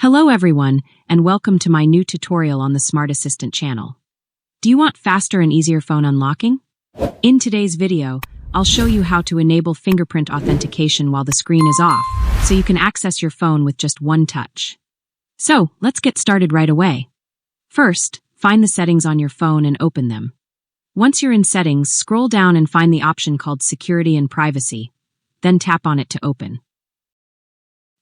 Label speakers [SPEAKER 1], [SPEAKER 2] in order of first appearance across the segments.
[SPEAKER 1] Hello everyone, and welcome to my new tutorial on the SmartAssistant channel. Do you want faster and easier phone unlocking? In today's video, I'll show you how to enable fingerprint authentication while the screen is off, so you can access your phone with just one touch. So, let's get started right away. First, find the settings on your phone and open them. Once you're in settings, scroll down and find the option called Security and Privacy, then tap on it to open.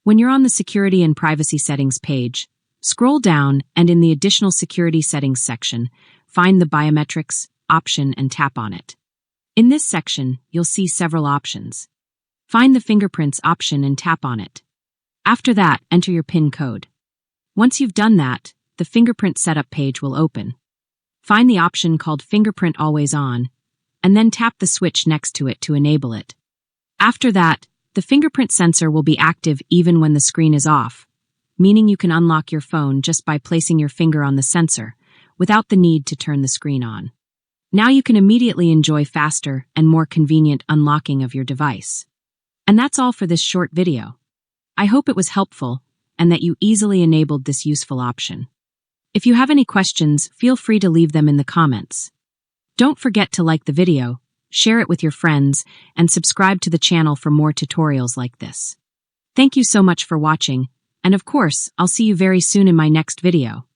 [SPEAKER 1] When you're on the Security and Privacy Settings page, scroll down and in the Additional Security Settings section, find the Biometrics option and tap on it. In this section, you'll see several options. Find the Fingerprints option and tap on it. After that, enter your PIN code. Once you've done that, the Fingerprint Setup page will open. Find the option called Fingerprint Always On, and then tap the switch next to it to enable it. After that, the fingerprint sensor will be active even when the screen is off, meaning you can unlock your phone just by placing your finger on the sensor, without the need to turn the screen on. Now you can immediately enjoy faster and more convenient unlocking of your device. And that's all for this short video. I hope it was helpful and that you easily enabled this useful option. If you have any questions, feel free to leave them in the comments. Don't forget to like the video, share it with your friends, and subscribe to the channel for more tutorials like this. Thank you so much for watching, and of course, I'll see you very soon in my next video.